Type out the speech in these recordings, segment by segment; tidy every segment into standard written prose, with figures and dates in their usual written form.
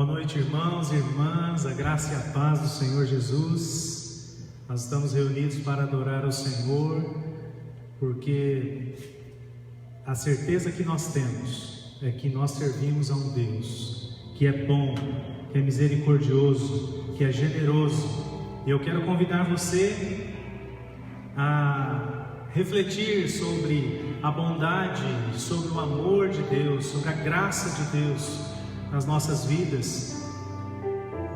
Boa noite, irmãos e irmãs, a graça e a paz do Senhor Jesus. Nós estamos reunidos para adorar o Senhor, porque a certeza que nós temos é que nós servimos a um Deus que é bom, que é misericordioso, que é generoso. E eu quero convidar você a refletir sobre a bondade, sobre o amor de Deus, sobre a graça de Deus nas nossas vidas,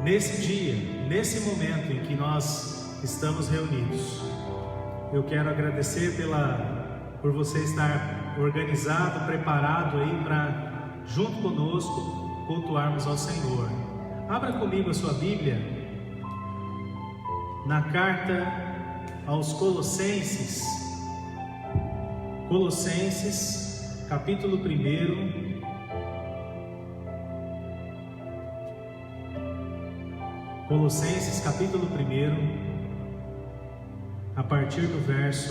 nesse dia, nesse momento em que nós estamos reunidos. Eu quero agradecer por você estar organizado, preparado aí para, junto conosco, cultuarmos ao Senhor. Abra comigo a sua Bíblia na carta aos Colossenses, capítulo 1. Colossenses capítulo 1, a partir do verso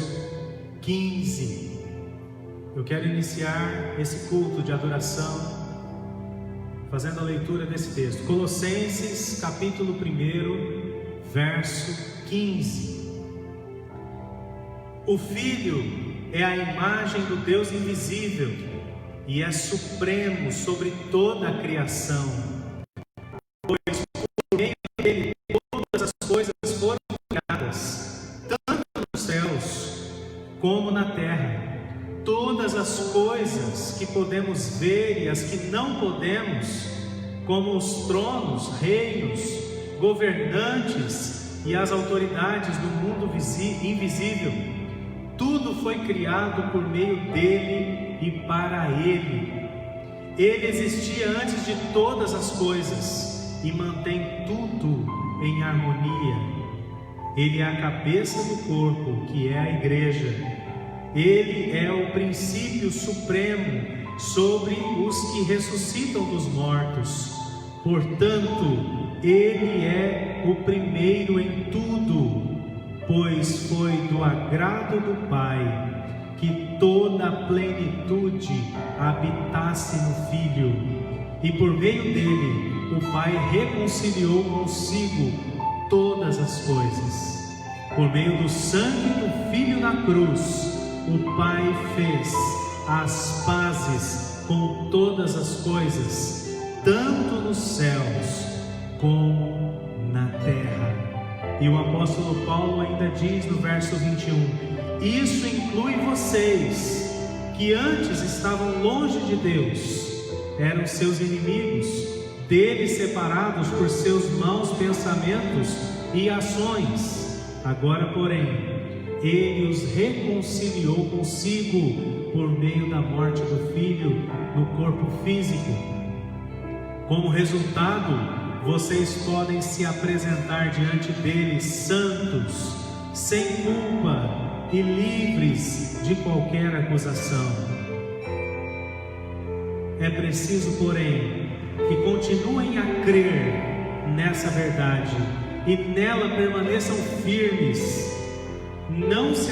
15. Eu quero iniciar esse culto de adoração fazendo a leitura desse texto. Colossenses capítulo 1, verso 15. O Filho é a imagem do Deus invisível e é supremo sobre toda a criação, pois por meio dele todas as coisas foram criadas, tanto nos céus como na terra. Todas as coisas que podemos ver e as que não podemos, como os tronos, reinos, governantes e as autoridades do mundo invisível, tudo foi criado por meio dele e para ele. Ele existia antes de todas as coisas e mantém tudo em harmonia. Ele é a cabeça do corpo, que é a igreja. Ele é o princípio supremo sobre os que ressuscitam dos mortos. Portanto, ele é o primeiro em tudo, pois foi do agrado do Pai que toda a plenitude habitasse no Filho, e por meio dele o Pai reconciliou consigo todas as coisas. Por meio do sangue do Filho na cruz, o Pai fez as pazes com todas as coisas, tanto nos céus como na terra. E o apóstolo Paulo ainda diz no verso 21: isso inclui vocês, que antes estavam longe de Deus, eram seus inimigos, dele separados por seus maus pensamentos e ações. Agora, porém, ele os reconciliou consigo por meio da morte do Filho no corpo físico. Como resultado, vocês podem se apresentar diante dele santos, sem culpa e livres de qualquer acusação. É preciso, porém, que continuem a crer nessa verdade e nela permaneçam firmes. Não se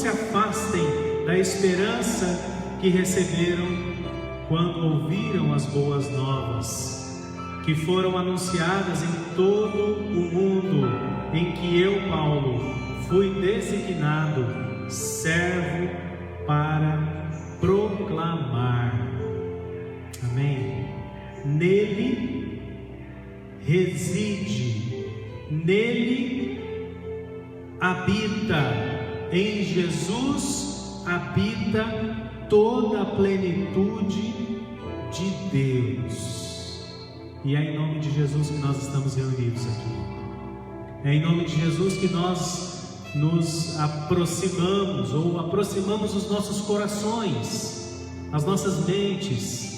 afastem da esperança que receberam quando ouviram as boas novas, que foram anunciadas em todo o mundo, em que eu, Paulo, fui designado servo para proclamar. Amém. Nele reside, nele habita, em Jesus habita toda a plenitude de Deus. E é em nome de Jesus que nós estamos reunidos aqui. É em nome de Jesus que nós nos aproximamos, ou aproximamos os nossos corações, as nossas mentes.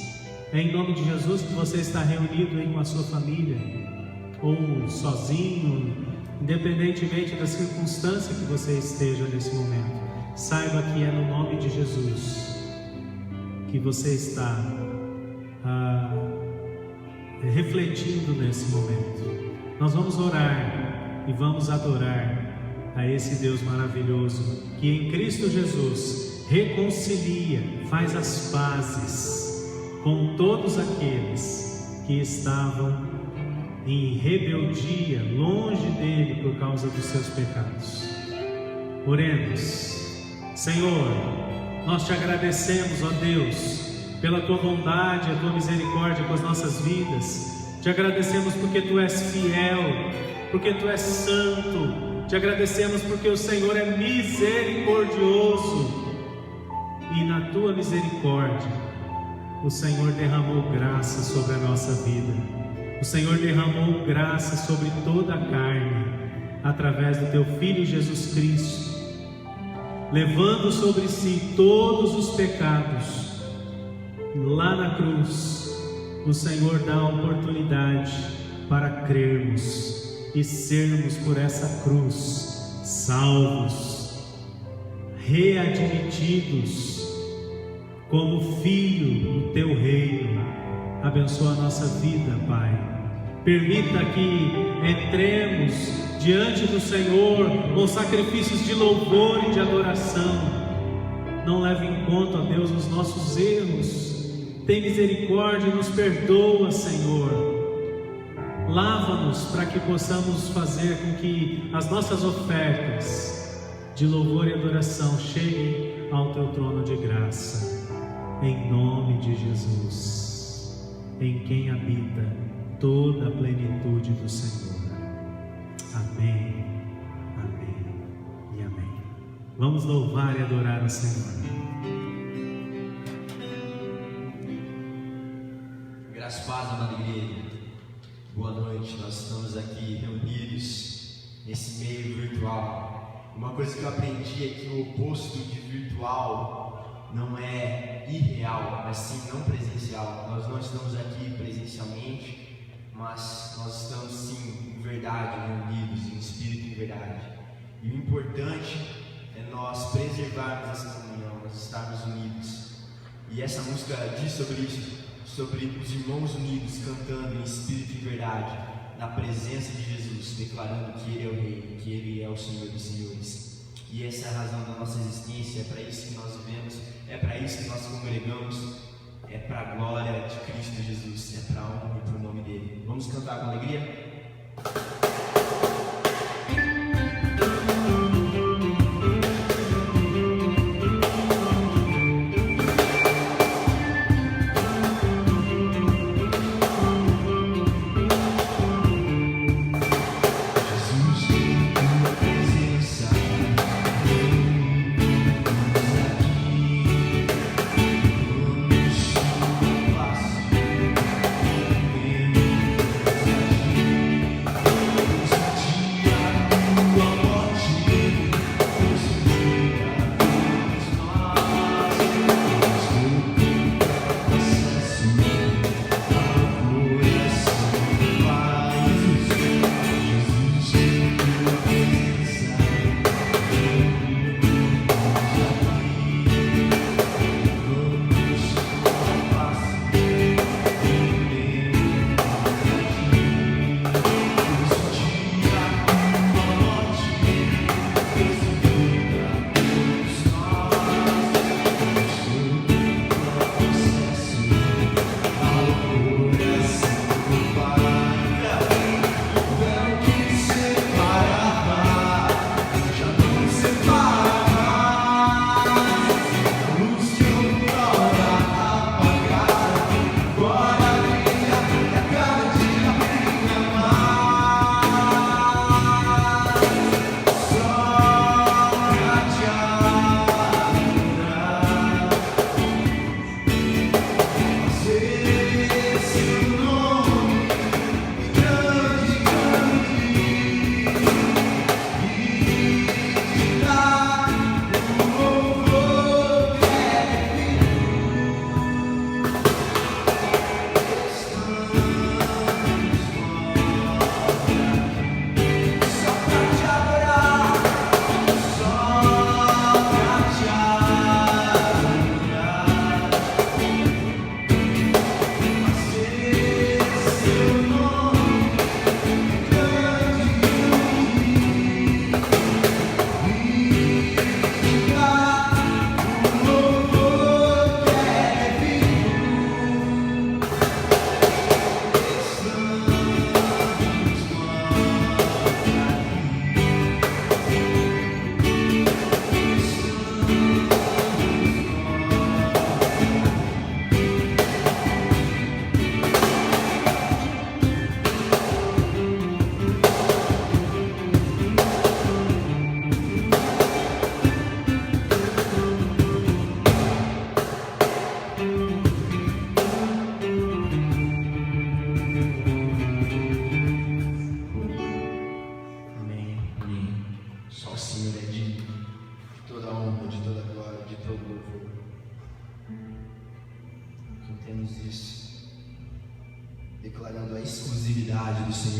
É em nome de Jesus que você está reunido aí com a sua família, ou sozinho, independentemente da circunstância que você esteja nesse momento. Saiba que é no nome de Jesus que você está refletindo nesse momento. Nós vamos orar e vamos adorar a esse Deus maravilhoso que em Cristo Jesus reconcilia, faz as pazes com todos aqueles que estavam em rebeldia, longe dele por causa dos seus pecados. Oremos. Senhor, nós te agradecemos, ó Deus, pela tua bondade, a tua misericórdia com as nossas vidas. Te agradecemos porque tu és fiel, porque tu és santo. Te agradecemos porque o Senhor é misericordioso, e na tua misericórdia o Senhor derramou graça sobre a nossa vida. O Senhor derramou graça sobre toda a carne, através do teu Filho Jesus Cristo, levando sobre si todos os pecados. Lá na cruz, o Senhor dá a oportunidade para crermos e sermos por essa cruz salvos, readmitidos como filho do teu reino. Abençoa a nossa vida, Pai. Permita que entremos diante do Senhor com sacrifícios de louvor e de adoração. Não leve em conta, ó Deus, os nossos erros. Tem misericórdia e nos perdoa, Senhor. Lava-nos para que possamos fazer com que as nossas ofertas de louvor e adoração cheguem ao teu trono de graça. Em nome de Jesus, em quem habita toda a plenitude do Senhor. Amém, amém e amém. Vamos louvar e adorar o Senhor. Graças, paz, amada igreja. Boa noite. Nós estamos aqui reunidos nesse meio virtual. Uma coisa que eu aprendi é que o oposto de virtual não é irreal, mas sim não presencial. Nós não estamos aqui presencialmente, mas nós estamos sim em verdade reunidos, em espírito e em verdade. E o importante é nós preservarmos essa comunhão, nós estarmos unidos. E essa música diz sobre isso, sobre os irmãos unidos cantando em espírito e em verdade, na presença de Jesus, declarando que Ele é o Rei, que Ele é o Senhor dos Senhores. E essa é a razão da nossa existência, é para isso que nós vivemos, é para isso que nós congregamos, é para a glória de Cristo Jesus, é para a honra e para o nome dEle. Vamos cantar com alegria?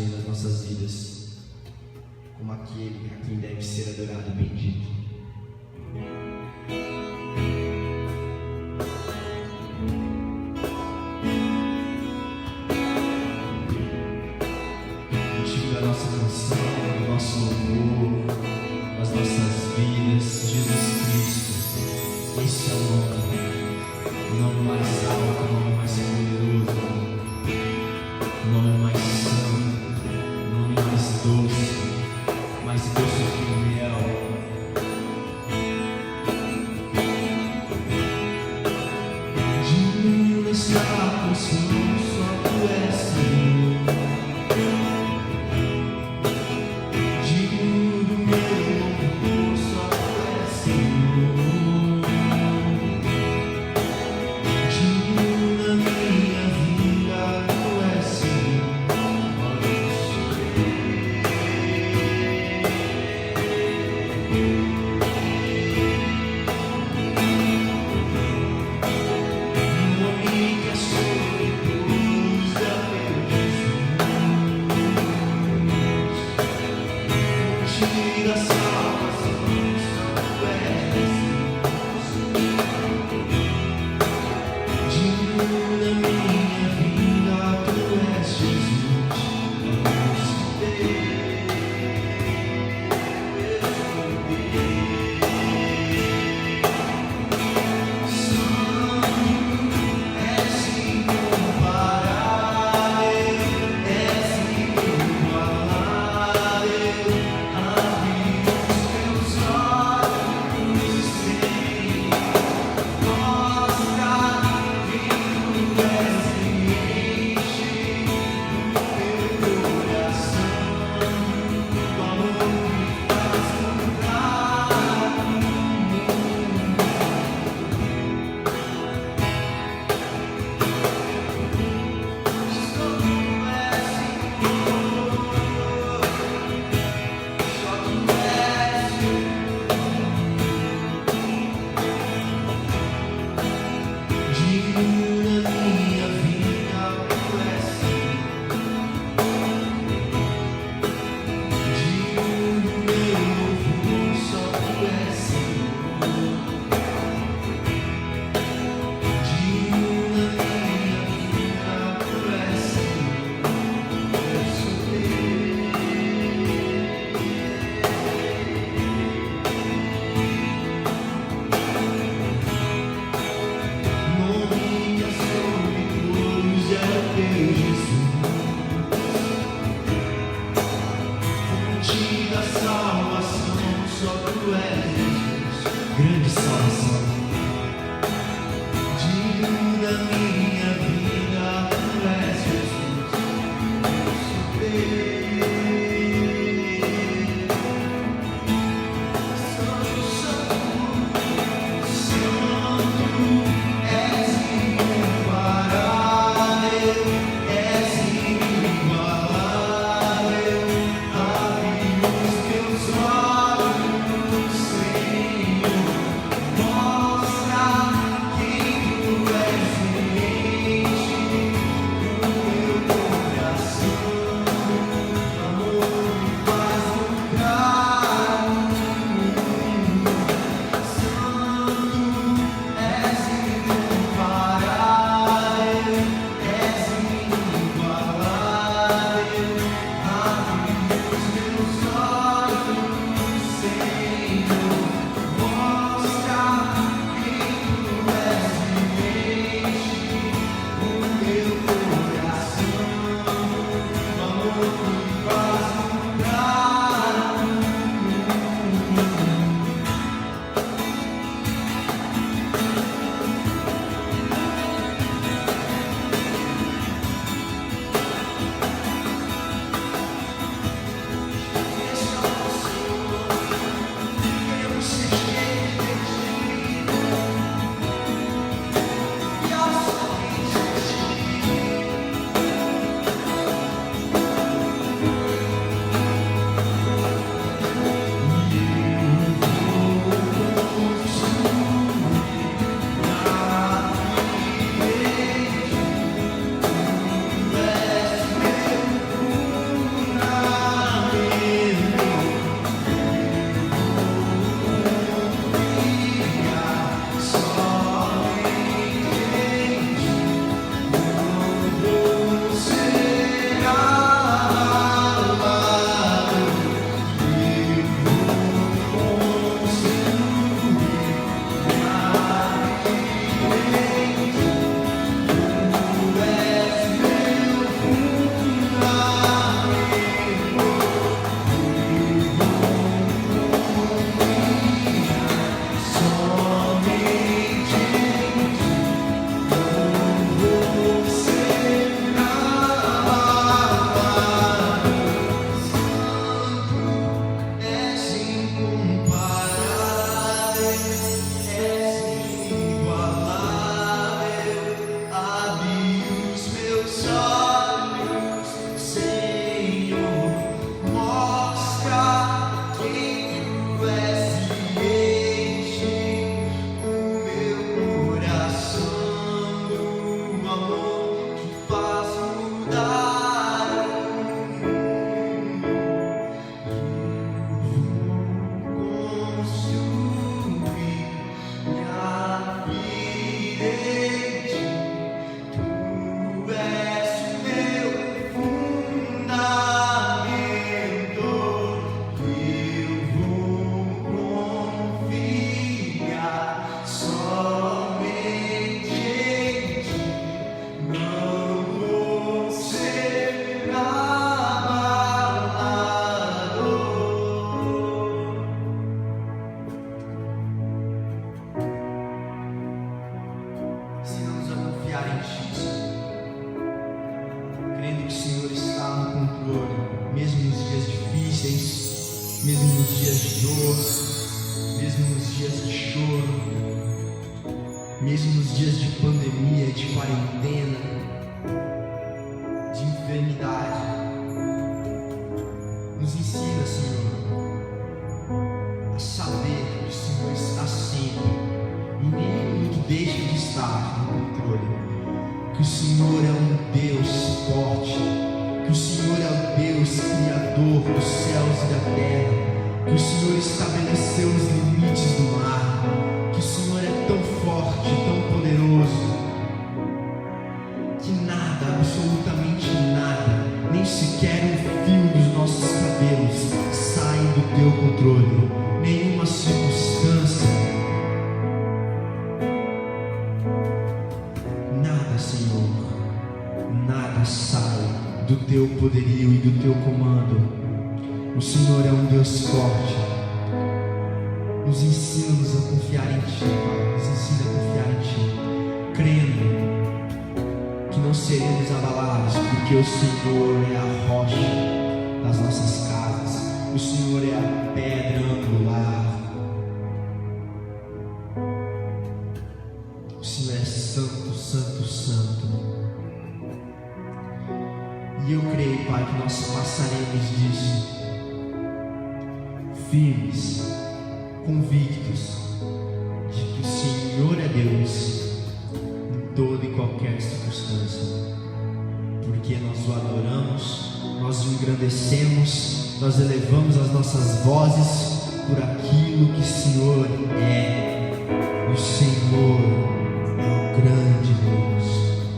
Senhor, nas nossas vidas, como aquele a quem deve ser adorado e bendito. Contigo a nossa canção, o nosso louvor, as nossas vidas, Jesus Cristo. Esse é o nome mais alto, o nome mais poderoso, o nome mais santo, o nome mais doce que o mel. Digno está a porção, só tu és Senhor. Digno do meu louvor, só tu és Senhor. Digno da minha vida, tu és Senhor. O nome que é sobre todos é meu Jesus. Tira a salvação, só tu és Senhor. Digno da minha vida, tu és Jesus. mesmo nos dias de pandemia, de quarentena, de enfermidade. Nos ensina, Senhor, a saber que o Senhor está sempre, em nenhum minuto deixa de estar no controle, que o Senhor é um Deus forte, que o Senhor é o Deus criador dos céus e da terra, que o Senhor estabeleceu os limites do mar, que o Senhor é tão forte, tão poderoso, que nada, absolutamente nada, nem sequer um fio dos nossos cabelos sai do teu controle, nenhuma circunstância, nada, Senhor, nada sai do teu poderio e do teu comando. O Senhor é um Deus forte. Nos ensina-nos a confiar em Ti, Pai. Nos ensina a confiar em Ti, crendo que não seremos abalados, porque o Senhor é a rocha das nossas casas. O Senhor é a pedra angular. O Senhor é santo, santo, santo. E eu creio, Pai, que nós passaremos disso firmes, convictos de que o Senhor é Deus em toda e qualquer circunstância, porque nós o adoramos, nós o engrandecemos, nós elevamos as nossas vozes por aquilo que o Senhor é. O Senhor é o grande Deus,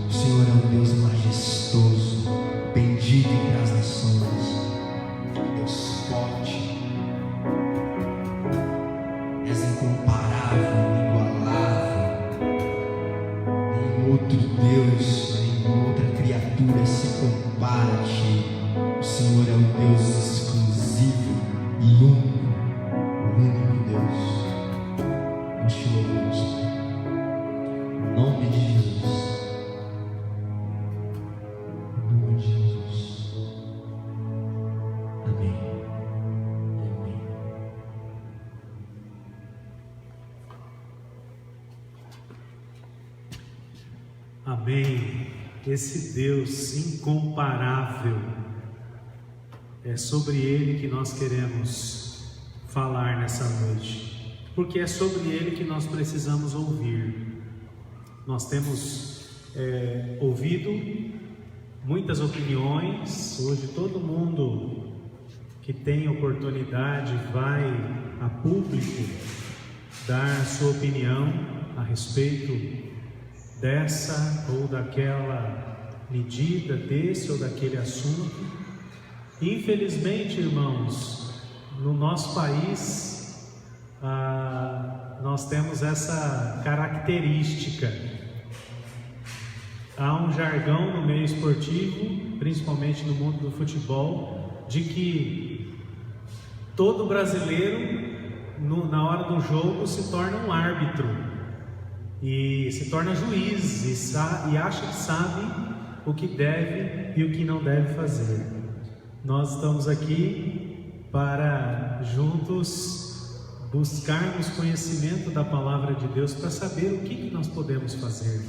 o Senhor é um Deus majestoso, bendito entre as nações, Deus forte, és incomparável, inigualável. Nenhum outro Deus, nenhuma outra criatura se compara a Ti. O Senhor é um Deus exclusivo e único, o único Deus. Nós te louvamos, Pai, em nome de Jesus. Em nome de Jesus. Amém. Amém. Amém. Esse Deus incomparável, é sobre Ele que nós queremos falar nessa noite, porque é sobre Ele que nós precisamos ouvir. Nós temos ouvido muitas opiniões. Hoje todo mundo que tem oportunidade vai a público dar sua opinião a respeito dessa ou daquela medida, desse ou daquele assunto. Infelizmente, irmãos, no nosso país nós temos essa característica. Há um jargão no meio esportivo, principalmente no mundo do futebol, de que todo brasileiro na hora do jogo se torna um árbitro e se torna juiz e acha que sabe o que deve e o que não deve fazer. Nós estamos aqui para juntos buscarmos conhecimento da palavra de Deus para saber o que nós podemos fazer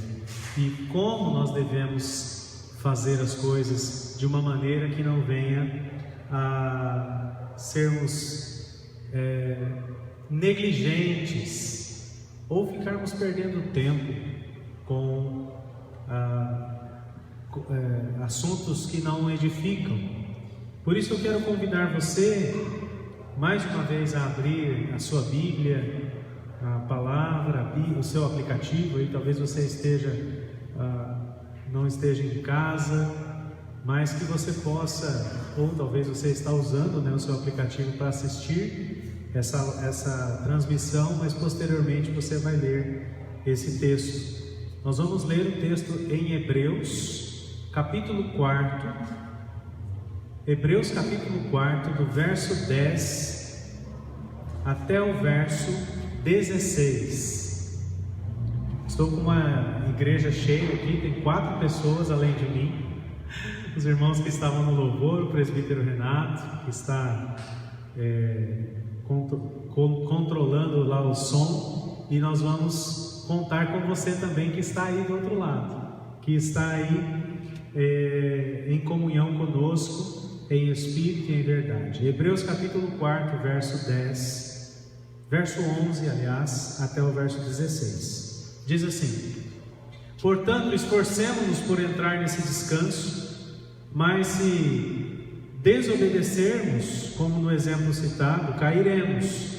e como nós devemos fazer as coisas de uma maneira que não venha a sermos negligentes ou ficarmos perdendo tempo com assuntos que não edificam. Por isso eu quero convidar você mais uma vez a abrir a sua Bíblia, a palavra, o seu aplicativo. Aí talvez você não esteja em casa, mas que você possa, ou talvez você está usando, o seu aplicativo para assistir essa transmissão, mas posteriormente você vai ler esse texto. Nós vamos ler o texto em Hebreus, capítulo 4, Hebreus capítulo 4, do verso 10 até o verso 16. Estou com uma igreja cheia aqui, tem 4 pessoas além de mim. Os irmãos que estavam no louvor, o presbítero Renato, que está controlando lá o som, e nós vamos contar com você também, que está aí do outro lado, que está aí em comunhão conosco, em espírito e em verdade. Hebreus capítulo 4, verso 10, verso 11, aliás, até o verso 16. Diz assim: portanto, esforcemo-nos por entrar nesse descanso, mas se desobedecermos, como no exemplo citado, cairemos,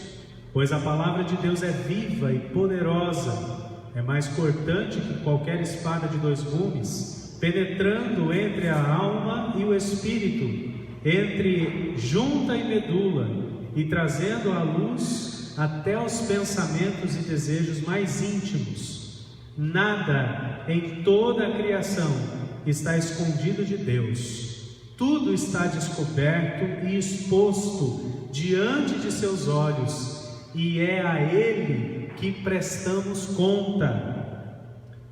pois a palavra de Deus é viva e poderosa, é mais cortante que qualquer espada de 2 gumes, penetrando entre a alma e o espírito, entre junta e medula, e trazendo à luz até os pensamentos e desejos mais íntimos. Nada em toda a criação está escondido de Deus. Tudo está descoberto e exposto diante de seus olhos, e é a Ele que prestamos conta.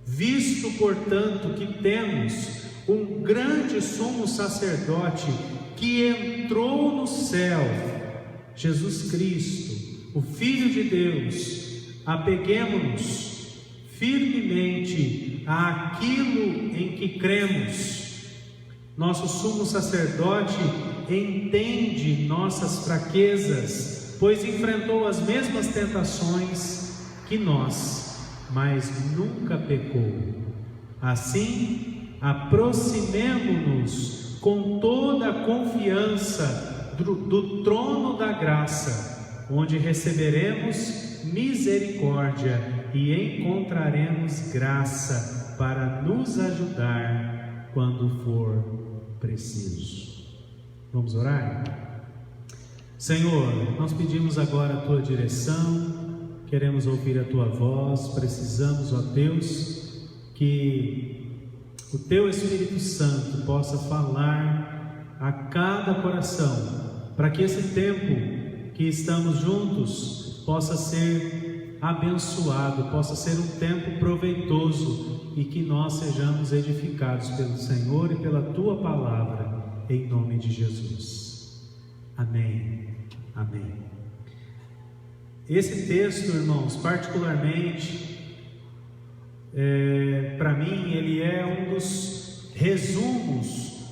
Visto, portanto, que temos um grande sumo sacerdote que entrou no céu, Jesus Cristo, o Filho de Deus, apeguemo-nos firmemente àquilo em que cremos. Nosso sumo sacerdote entende nossas fraquezas, pois enfrentou as mesmas tentações que nós, mas nunca pecou. Assim, aproximemo-nos com toda a confiança do trono da graça, onde receberemos misericórdia e encontraremos graça para nos ajudar quando for preciso. Vamos orar? Senhor, nós pedimos agora a Tua direção, queremos ouvir a Tua voz, precisamos, ó Deus, que o Teu Espírito Santo possa falar a cada coração, para que esse tempo que estamos juntos possa ser abençoado, possa ser um tempo proveitoso, e que nós sejamos edificados pelo Senhor e pela Tua palavra, em nome de Jesus. Amém. Amém. Esse texto, irmãos, particularmente, para mim, ele é um dos resumos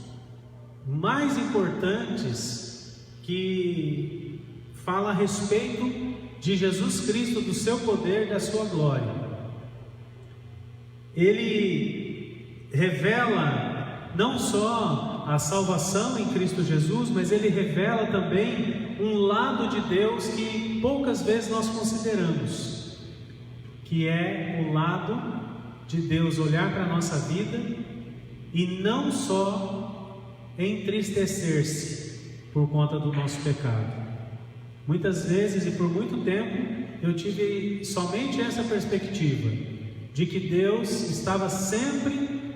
mais importantes que fala a respeito de Jesus Cristo, do seu poder, da sua glória. Ele revela não só a salvação em Cristo Jesus, mas ele revela também um lado de Deus que poucas vezes nós consideramos, que é o lado de Deus olhar para a nossa vida e não só entristecer-se por conta do nosso pecado. Muitas vezes e por muito tempo eu tive somente essa perspectiva, de que Deus estava sempre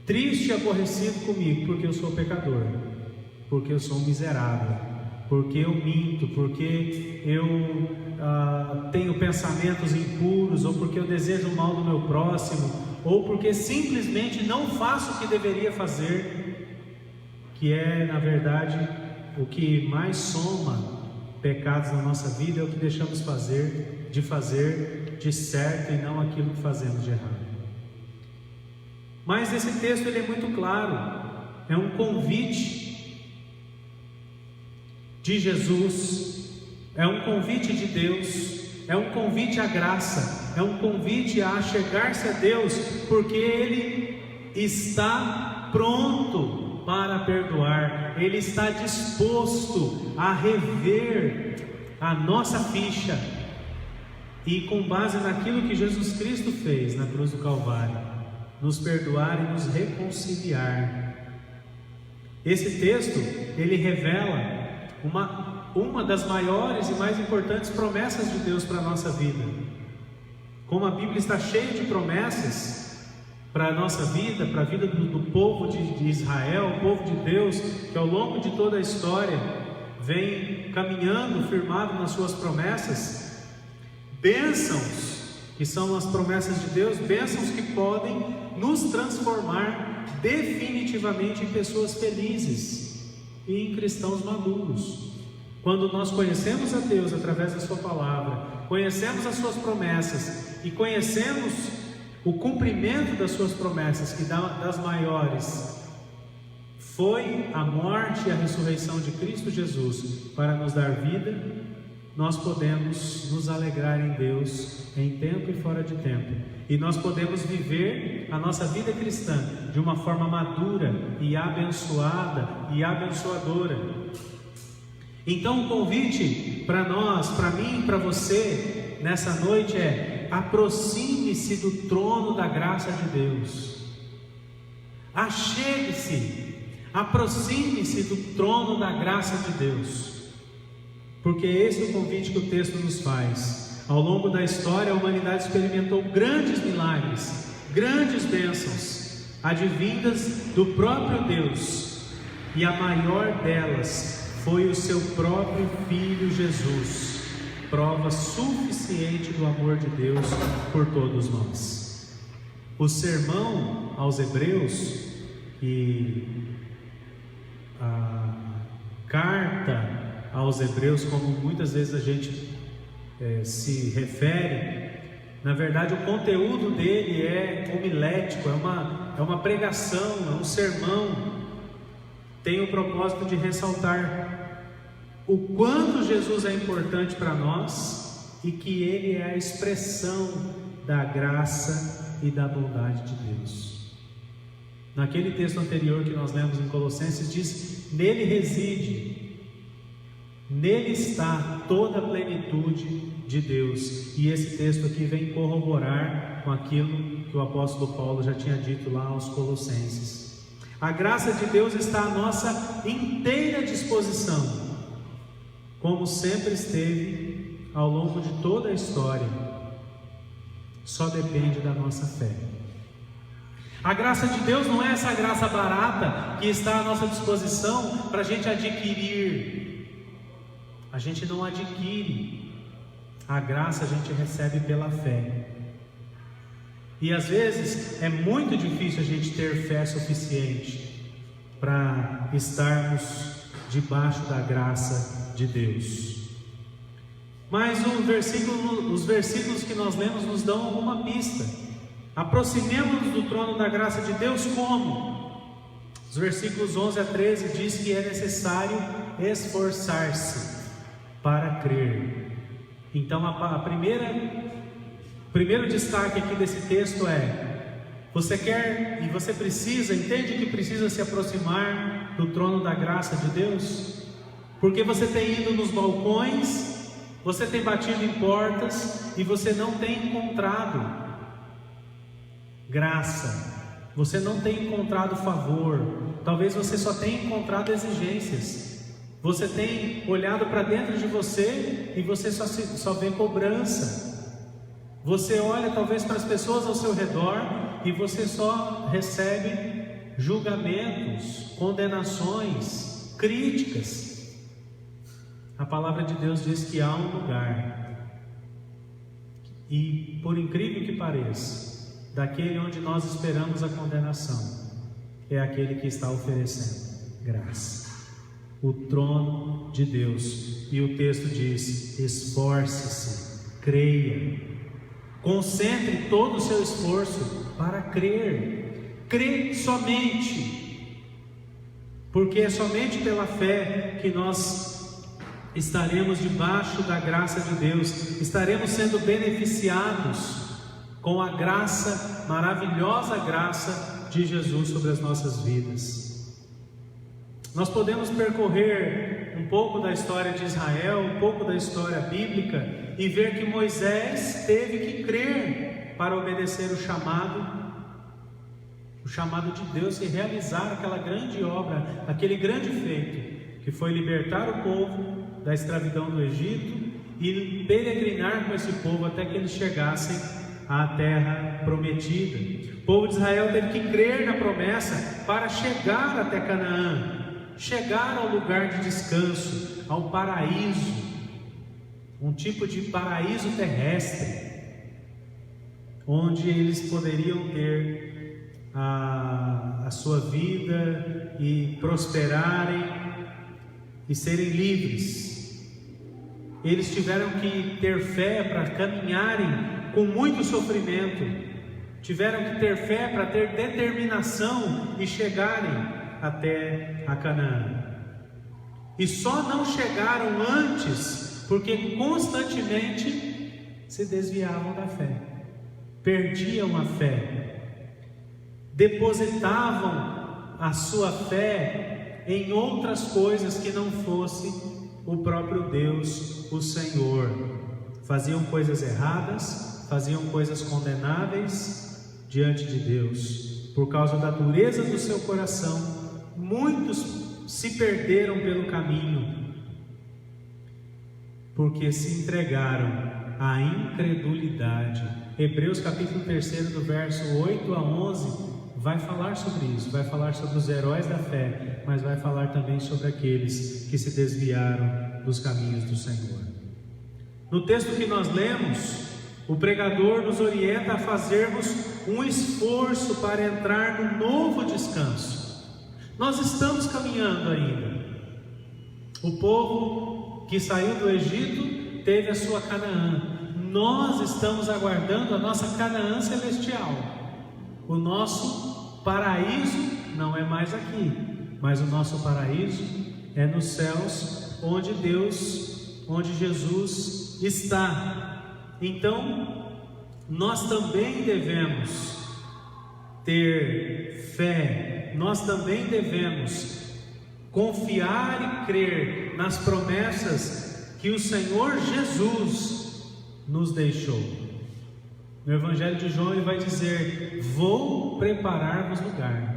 triste e aborrecido comigo, porque eu sou pecador, porque eu sou um miserável, porque eu minto, porque eu tenho pensamentos impuros, ou porque eu desejo o mal do meu próximo, ou porque simplesmente não faço o que deveria fazer, que é, na verdade, o que mais soma pecados na nossa vida, é o que deixamos de fazer de certo e não aquilo que fazemos de errado. Mas esse texto ele é muito claro, é um convite de Jesus, é um convite de Deus, é um convite à graça, é um convite a chegar-se a Deus, porque Ele está pronto para perdoar, Ele está disposto a rever a nossa ficha, e com base naquilo que Jesus Cristo fez na cruz do Calvário, nos perdoar e nos reconciliar. Esse texto, ele revela uma das maiores e mais importantes promessas de Deus para a nossa vida. Como a Bíblia está cheia de promessas para a nossa vida, para a vida do povo de Israel, o povo de Deus, que ao longo de toda a história vem caminhando firmado nas suas promessas, bênçãos, que são as promessas de Deus, bênçãos que podem nos transformar definitivamente em pessoas felizes e em cristãos maduros. Quando nós conhecemos a Deus através da sua palavra conhecemos as suas promessas e conhecemos o cumprimento das suas promessas, que das maiores foi a morte e a ressurreição de Cristo Jesus para nos dar vida, nós podemos nos alegrar em Deus em tempo e fora de tempo, e nós podemos viver a nossa vida cristã de uma forma madura e abençoada e abençoadora. Então o convite para nós, para mim, para você nessa noite é: aproxime-se do trono da graça de Deus, achegue-se, aproxime-se do trono da graça de Deus, porque esse é o convite que o texto nos faz. Ao longo da história, a humanidade experimentou grandes milagres, grandes bênçãos, advindas do próprio Deus, e a maior delas foi o seu próprio Filho Jesus, prova suficiente do amor de Deus por todos nós. O sermão aos Hebreus e a carta aos Hebreus, como muitas vezes a gente se refere, na verdade o conteúdo dele é homilético, é uma pregação, é um sermão. Tem o propósito de ressaltar o quanto Jesus é importante para nós e que Ele é a expressão da graça e da bondade de Deus. Naquele texto anterior que nós lemos em Colossenses diz: nele reside, nele está toda a plenitude de Deus. E esse texto aqui vem corroborar com aquilo que o apóstolo Paulo já tinha dito lá aos Colossenses. A graça de Deus está à nossa inteira disposição, como sempre esteve ao longo de toda a história. Só depende da nossa fé. A graça de Deus não é essa graça barata que está à nossa disposição para a gente adquirir. A gente não adquire. A graça a gente recebe pela fé. E às vezes é muito difícil a gente ter fé suficiente para estarmos debaixo da graça de Deus. Mas os versículos que nós lemos nos dão alguma pista. Aproximemos-nos do trono da graça de Deus como? Os versículos 11 a 13 diz que é necessário esforçar-se para crer. Então o primeiro destaque aqui desse texto é: você quer e você precisa, entende que precisa se aproximar do trono da graça de Deus? Porque você tem ido nos balcões, você tem batido em portas e você não tem encontrado graça, você não tem encontrado favor, talvez você só tenha encontrado exigências. Você tem olhado para dentro de você e você só vê cobrança. Você olha talvez para as pessoas ao seu redor e você só recebe julgamentos, condenações, críticas. A palavra de Deus diz que há um lugar, e por incrível que pareça, daquele onde nós esperamos a condenação, é aquele que está oferecendo graça, o trono de Deus. E o texto diz: esforce-se, creia, concentre todo o seu esforço para crer. Crê somente, porque é somente pela fé que nós estaremos debaixo da graça de Deus, estaremos sendo beneficiados com a graça, maravilhosa graça de Jesus sobre as nossas vidas. Nós podemos percorrer um pouco da história de Israel, um pouco da história bíblica, e ver que Moisés teve que crer para obedecer o chamado de Deus e realizar aquela grande obra, aquele grande feito, que foi libertar o povo da escravidão do Egito e peregrinar com esse povo até que eles chegassem à terra prometida. O povo de Israel teve que crer na promessa para chegar até Canaã, chegar ao lugar de descanso, ao paraíso, um tipo de paraíso terrestre, onde eles poderiam ter a sua vida e prosperarem e serem livres. eles tiveram que ter fé para caminharem com muito sofrimento, tiveram que ter fé para ter determinação e chegarem até a Canaã. E só não chegaram antes porque constantemente se desviavam da fé, perdiam a fé, depositavam a sua fé em outras coisas que não fosse o próprio Deus, o Senhor. Faziam coisas erradas, faziam coisas condenáveis diante de Deus. Por causa da dureza do seu coração, muitos se perderam pelo caminho, porque se entregaram à incredulidade. Hebreus capítulo 3, do verso 8 a 11, vai falar sobre isso, vai falar sobre os heróis da fé, mas vai falar também sobre aqueles que se desviaram dos caminhos do Senhor. No texto que nós lemos, o pregador nos orienta a fazermos um esforço para entrar no novo descanso. Nós estamos caminhando ainda. O povo que saiu do Egito teve a sua Canaã. Nós estamos aguardando a nossa Canaã celestial. O nosso paraíso não é mais aqui, mas o nosso paraíso é nos céus, onde Jesus está. Então, nós também devemos ter fé, nós também devemos confiar e crer nas promessas que o Senhor Jesus nos deixou. No Evangelho de João ele vai dizer: vou preparar-vos lugar.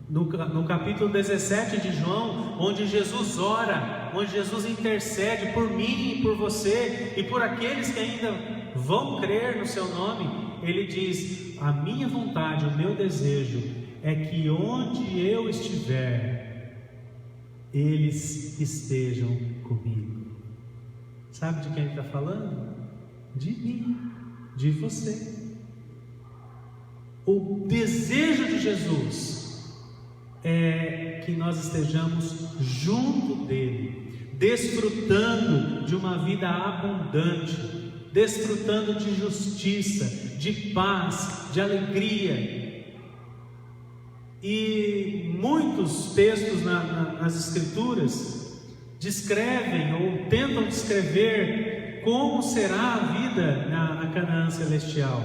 No capítulo 17 de João, onde Jesus ora, onde Jesus intercede por mim e por você e por aqueles que ainda vão crer no seu nome, ele diz: a minha vontade, o meu desejo é que onde eu estiver, eles estejam comigo. Sabe de quem ele está falando? De mim, de você. O desejo de Jesus é que nós estejamos junto dele, desfrutando de uma vida abundante, desfrutando de justiça, de paz, de alegria. E muitos textos nas Escrituras descrevem ou tentam descrever como será a vida na Canaã celestial.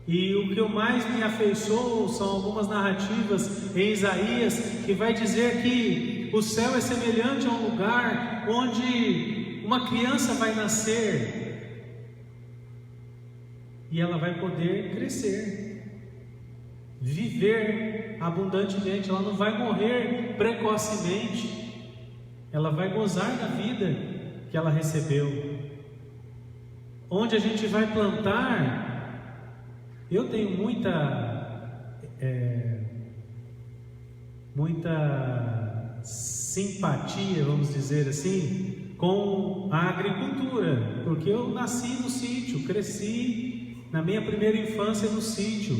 E o que eu mais me afeiçoou são algumas narrativas em Isaías, que vai dizer que o céu é semelhante a um lugar onde uma criança vai nascer e ela vai poder crescer, viver abundantemente. Ela não vai morrer precocemente, ela vai gozar da vida que ela recebeu. Onde a gente vai plantar, eu tenho muita simpatia, vamos dizer assim, com a agricultura, porque eu nasci no sítio, cresci na minha primeira infância no sítio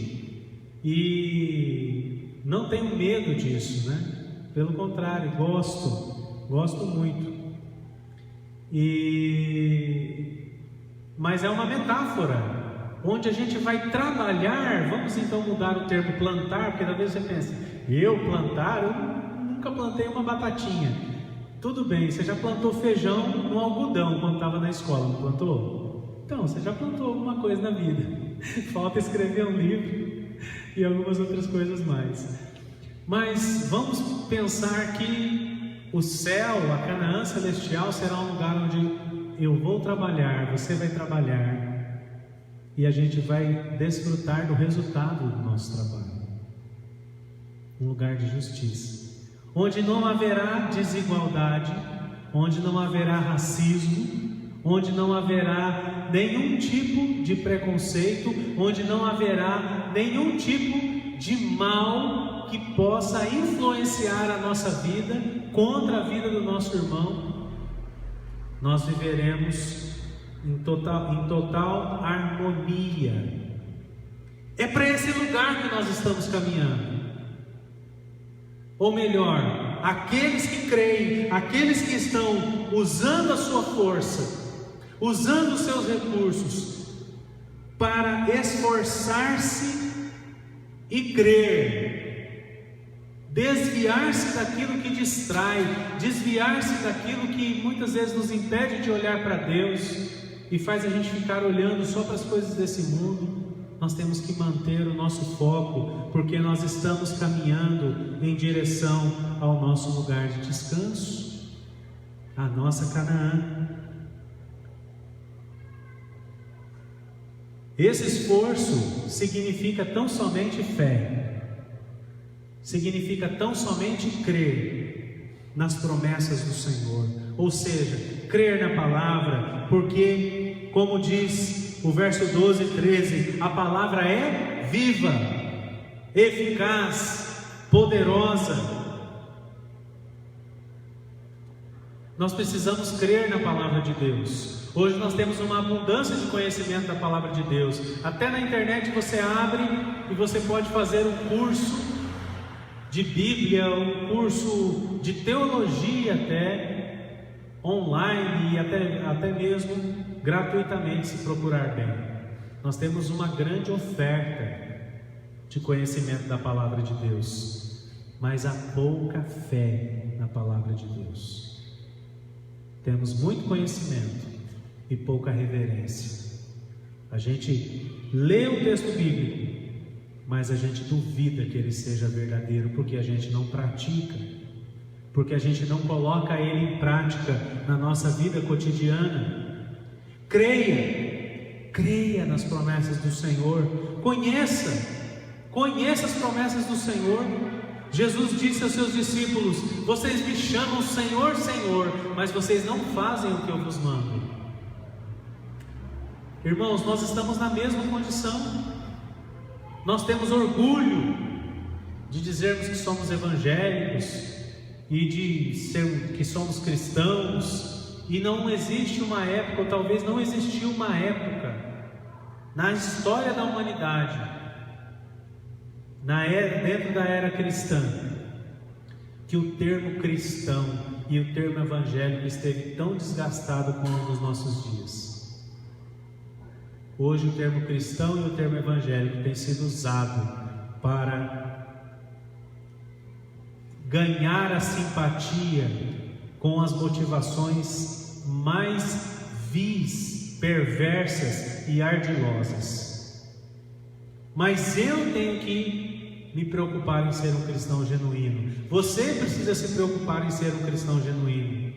e não tenho medo disso, né? Pelo contrário, gosto muito. Mas é uma metáfora, onde a gente vai trabalhar. Vamos então mudar o termo plantar, porque talvez você pense: eu plantar? Eu nunca plantei uma batatinha. Tudo bem, você já plantou feijão no algodão quando estava na escola, não plantou? Então, você já plantou alguma coisa na vida. Falta escrever um livro e algumas outras coisas mais. Mas vamos pensar que o céu, a Canaã celestial, será um lugar onde eu vou trabalhar, você vai trabalhar, e a gente vai desfrutar do resultado do nosso trabalho. Um lugar de justiça, onde não haverá desigualdade, onde não haverá racismo, onde não haverá nenhum tipo de preconceito, onde não haverá nenhum tipo de mal que possa influenciar a nossa vida contra a vida do nosso irmão. Nós viveremos em total harmonia. É para esse lugar que nós estamos caminhando. Ou melhor, aqueles que creem, aqueles que estão usando a sua força, usando os seus recursos para esforçar-se e crer, desviar-se daquilo que distrai, desviar-se daquilo que muitas vezes nos impede de olhar para Deus e faz a gente ficar olhando só para as coisas desse mundo. Nós temos que manter o nosso foco, porque nós estamos caminhando em direção ao nosso lugar de descanso, a nossa Canaã. Esse esforço significa tão somente fé, significa tão somente crer nas promessas do Senhor, ou seja, crer na palavra, porque, como diz o verso 12 e 13, a palavra é viva, eficaz, poderosa. Nós precisamos crer na palavra de Deus. Hoje nós temos uma abundância de conhecimento da palavra de Deus. Até na internet você abre e você pode fazer um curso de Bíblia, um curso de teologia até online e até mesmo gratuitamente, se procurar bem. Nós temos uma grande oferta de conhecimento da palavra de Deus, mas há pouca fé na palavra de Deus. Temos muito conhecimento e pouca reverência. A gente lê o texto bíblico, mas a gente duvida que ele seja verdadeiro, porque a gente não pratica, porque a gente não coloca ele em prática na nossa vida cotidiana. Creia nas promessas do Senhor, conheça as promessas do Senhor. Jesus disse aos seus discípulos: vocês me chamam Senhor, Senhor, mas vocês não fazem o que eu vos mando. Irmãos, nós estamos na mesma condição. Nós temos orgulho de dizermos que somos evangélicos e de ser que somos cristãos. E não existe uma época, ou talvez não existiu uma época na história da humanidade, dentro da era cristã, que o termo cristão e o termo evangélico esteve tão desgastado como nos nossos dias. Hoje o termo cristão e o termo evangélico tem sido usado para ganhar a simpatia com as motivações mais vis, perversas e ardilosas. Mas eu tenho que me preocupar em ser um cristão genuíno. Você precisa se preocupar em ser um cristão genuíno.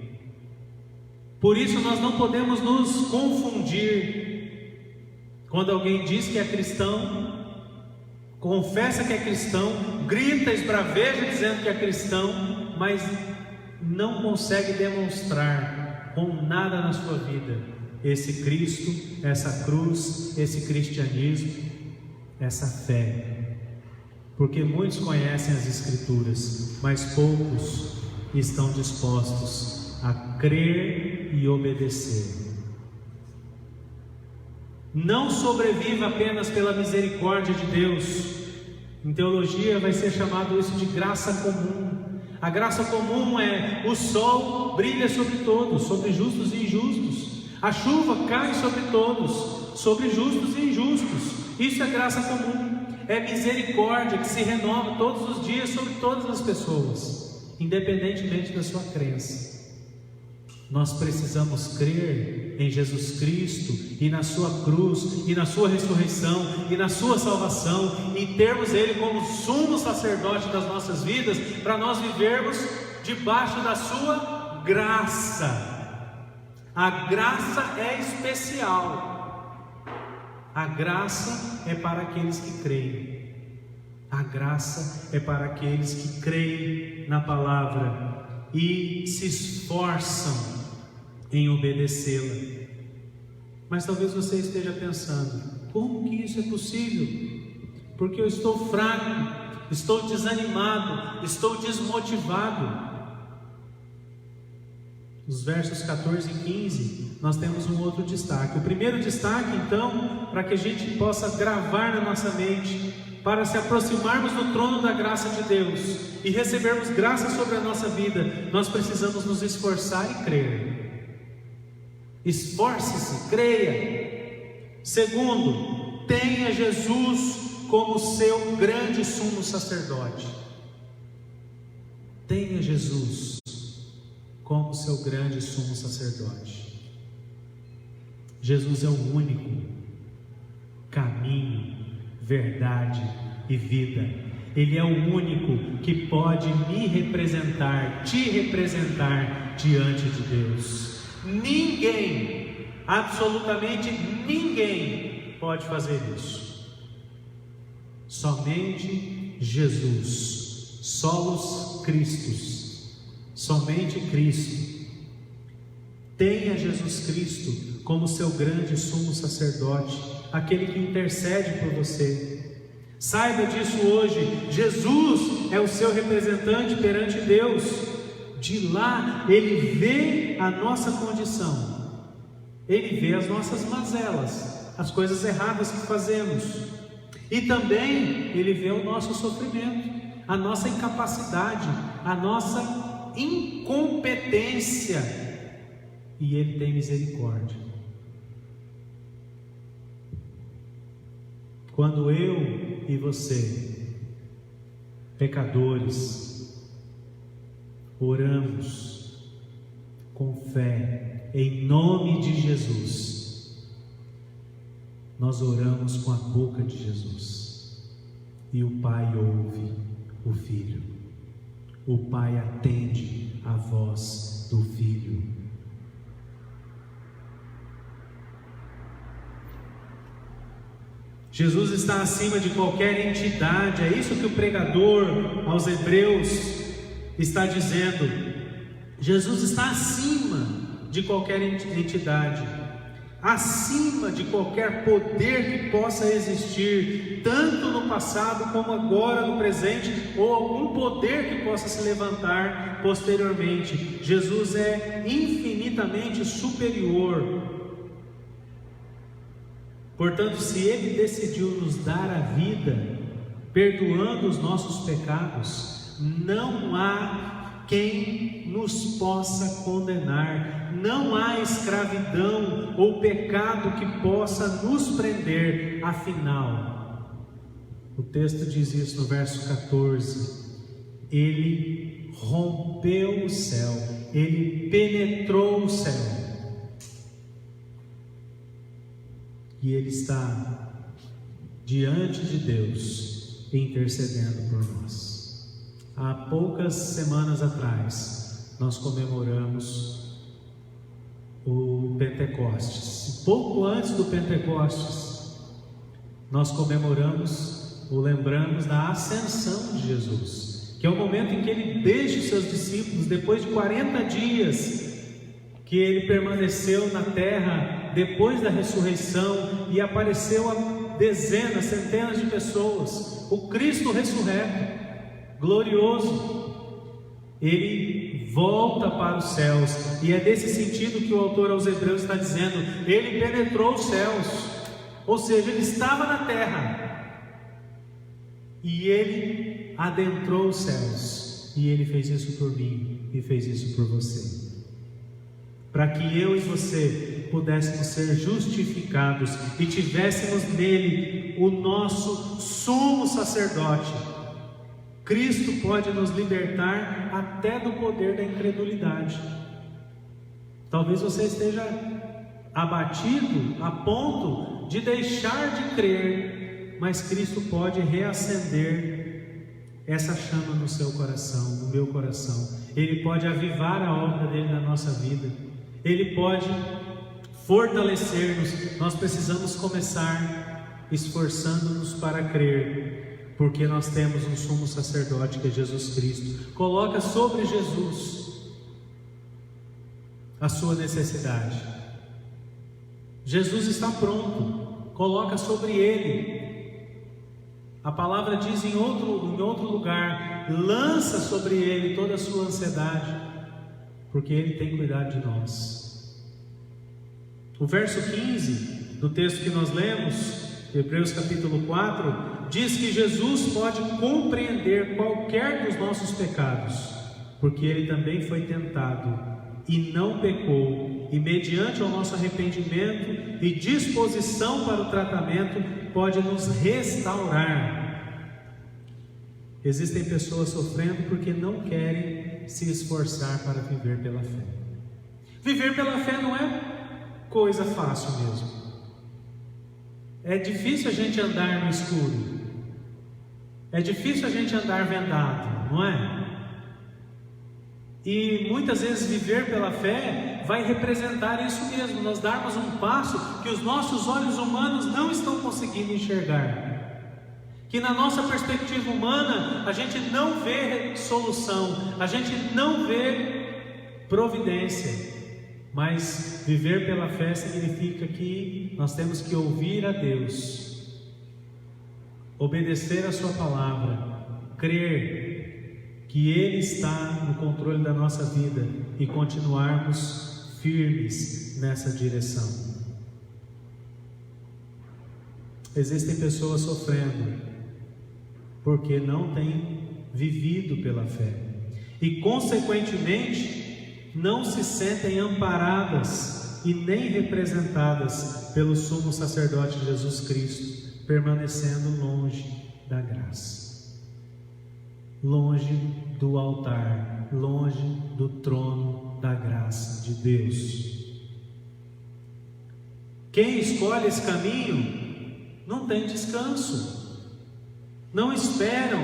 Por isso nós não podemos nos confundir. Quando alguém diz que é cristão, confessa que é cristão, grita, esbraveja dizendo que é cristão, mas não consegue demonstrar com nada na sua vida esse Cristo, essa cruz, esse cristianismo, essa fé. Porque muitos conhecem as Escrituras, mas poucos estão dispostos a crer e obedecer. Não sobreviva apenas pela misericórdia de Deus. Em teologia vai ser chamado isso de graça comum. A graça comum é: o sol brilha sobre todos, sobre justos e injustos. A chuva cai sobre todos, sobre justos e injustos. Isso é graça comum. É misericórdia que se renova todos os dias sobre todas as pessoas, independentemente da sua crença. Nós precisamos crer em Jesus Cristo e na sua cruz e na sua ressurreição e na sua salvação, e termos Ele como sumo sacerdote das nossas vidas, para nós vivermos debaixo da sua graça. A graça é especial. A graça é para aqueles que creem. A graça é para aqueles que creem na palavra e se esforçam em obedecê-la. Mas talvez você esteja pensando: como que isso é possível? Porque eu estou fraco, estou desanimado, estou desmotivado. Nos versos 14 e 15 nós temos um outro destaque. O primeiro destaque, então, para que a gente possa gravar na nossa mente para se aproximarmos do trono da graça de Deus e recebermos graça sobre a nossa vida, nós precisamos nos esforçar e crer. Esforce-se, creia. Segundo, tenha Jesus como seu grande sumo sacerdote. Tenha Jesus como seu grande sumo sacerdote. Jesus é o único caminho, verdade e vida. Ele é o único que pode me representar, te representar diante de Deus. Ninguém, absolutamente ninguém pode fazer isso. Somente Jesus, solos Christus, somente Cristo. Tenha Jesus Cristo como seu grande sumo sacerdote, aquele que intercede por você. Saiba disso hoje. Jesus é o seu representante perante Deus. De lá Ele vê a nossa condição, Ele vê as nossas mazelas, as coisas erradas que fazemos, e também Ele vê o nosso sofrimento, a nossa incapacidade, a nossa incompetência, e Ele tem misericórdia. Quando eu e você, pecadores, oramos com fé em nome de Jesus, nós oramos com a boca de Jesus, e o Pai ouve o Filho, o Pai atende a voz do Filho. Jesus está acima de qualquer entidade, é isso que o pregador aos Hebreus está dizendo. Jesus está acima de qualquer entidade, acima de qualquer poder que possa existir, tanto no passado como agora no presente, ou algum poder que possa se levantar posteriormente. Jesus é infinitamente superior. Portanto, se Ele decidiu nos dar a vida, perdoando os nossos pecados, não há quem nos possa condenar, não há escravidão ou pecado que possa nos prender. Afinal, o texto diz isso no verso 14: Ele rompeu o céu, Ele penetrou o céu, e Ele está diante de Deus intercedendo por nós. Há poucas semanas atrás nós comemoramos o Pentecostes. Pouco antes do Pentecostes nós comemoramos ou lembramos da ascensão de Jesus, que é o momento em que Ele deixa os seus discípulos, depois de 40 dias que Ele permaneceu na terra depois da ressurreição, e apareceu a dezenas, centenas de pessoas. O Cristo ressurreto, glorioso, Ele volta para os céus, e é desse sentido que o autor aos Hebreus está dizendo: Ele penetrou os céus, ou seja, Ele estava na terra, e Ele adentrou os céus, e Ele fez isso por mim, e fez isso por você, para que eu e você pudéssemos ser justificados e tivéssemos nele o nosso sumo sacerdote. Cristo pode nos libertar até do poder da incredulidade. Talvez você esteja abatido a ponto de deixar de crer, mas Cristo pode reacender essa chama no seu coração, no meu coração. Ele pode avivar a obra dele na nossa vida. Ele pode fortalecer-nos. Nós precisamos começar esforçando-nos para crer, porque nós temos um sumo sacerdote que é Jesus Cristo. Coloca sobre Jesus a sua necessidade. Jesus está pronto, coloca sobre Ele. A palavra diz em outro lugar: lança sobre Ele toda a sua ansiedade, porque Ele tem cuidado de nós. O verso 15 do texto que nós lemos Hebreus capítulo 4, diz que Jesus pode compreender qualquer dos nossos pecados, porque Ele também foi tentado e não pecou, e mediante o nosso arrependimento e disposição para o tratamento, pode nos restaurar. Existem pessoas sofrendo porque não querem se esforçar para viver pela fé. Viver pela fé não é coisa fácil mesmo. É difícil a gente andar no escuro. É difícil a gente andar vendado, não é? E muitas vezes viver pela fé vai representar isso mesmo, nós darmos um passo que os nossos olhos humanos não estão conseguindo enxergar, que na nossa perspectiva humana a gente não vê solução, a gente não vê providência. Mas viver pela fé significa que nós temos que ouvir a Deus, obedecer a Sua palavra, crer que Ele está no controle da nossa vida e continuarmos firmes nessa direção. Existem pessoas sofrendo porque não têm vivido pela fé e, consequentemente, não se sentem amparadas e nem representadas pelo sumo sacerdote Jesus Cristo, permanecendo longe da graça, longe do altar, longe do trono da graça de Deus. Quem escolhe esse caminho não tem descanso, não esperam,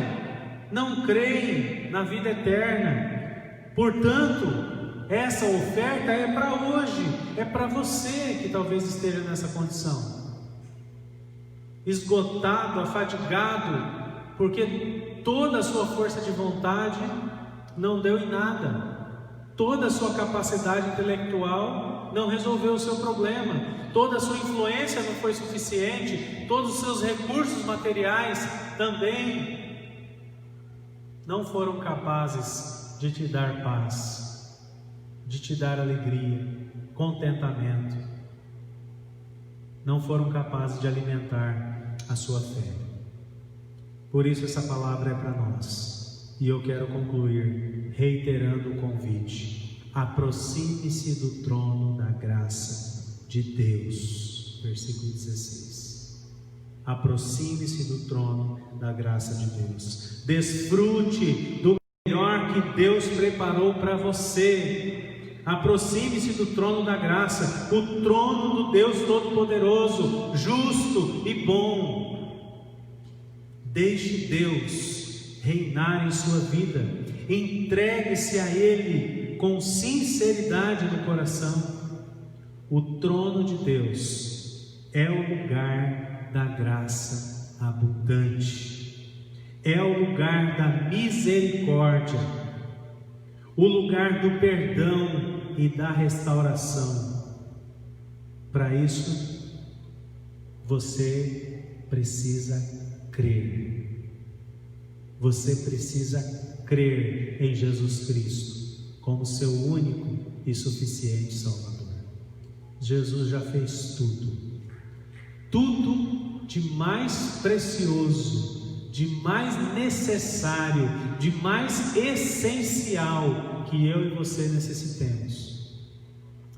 não creem na vida eterna. Portanto, essa oferta é para hoje, é para você que talvez esteja nessa condição, esgotado, afadigado, porque toda a sua força de vontade não deu em nada, toda a sua capacidade intelectual não resolveu o seu problema, toda a sua influência não foi suficiente, todos os seus recursos materiais também não foram capazes de te dar paz, de te dar alegria, contentamento, não foram capazes de alimentar a sua fé. Por isso essa palavra é para nós, e eu quero concluir reiterando o convite: aproxime-se do trono da graça de Deus. Versículo 16. Aproxime-se do trono da graça de Deus, desfrute do melhor que Deus preparou para você. Aproxime-se do trono da graça, o trono do Deus Todo-Poderoso, justo e bom. Deixe Deus reinar em sua vida, entregue-se a Ele com sinceridade no coração. O trono de Deus é o lugar da graça abundante, é o lugar da misericórdia, o lugar do perdão e da restauração. Para isso, você precisa crer. Você precisa crer em Jesus Cristo como seu único e suficiente Salvador. Jesus já fez tudo de mais precioso, de mais necessário, de mais essencial que eu e você necessitemos.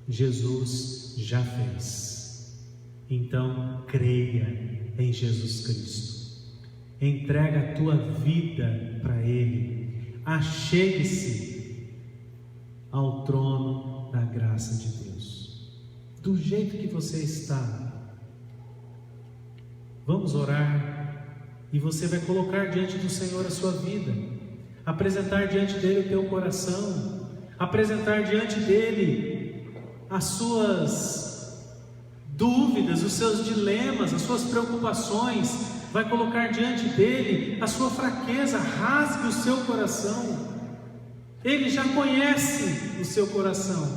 Jesus já fez. Então creia em Jesus Cristo, entrega a tua vida para Ele, achegue-se ao trono da graça de Deus, do jeito que você está. Vamos orar, e você vai colocar diante do Senhor a sua vida, apresentar diante dele o teu coração, apresentar diante dele as suas dúvidas, os seus dilemas, as suas preocupações, vai colocar diante dele a sua fraqueza. Rasgue o seu coração, ele já conhece o seu coração.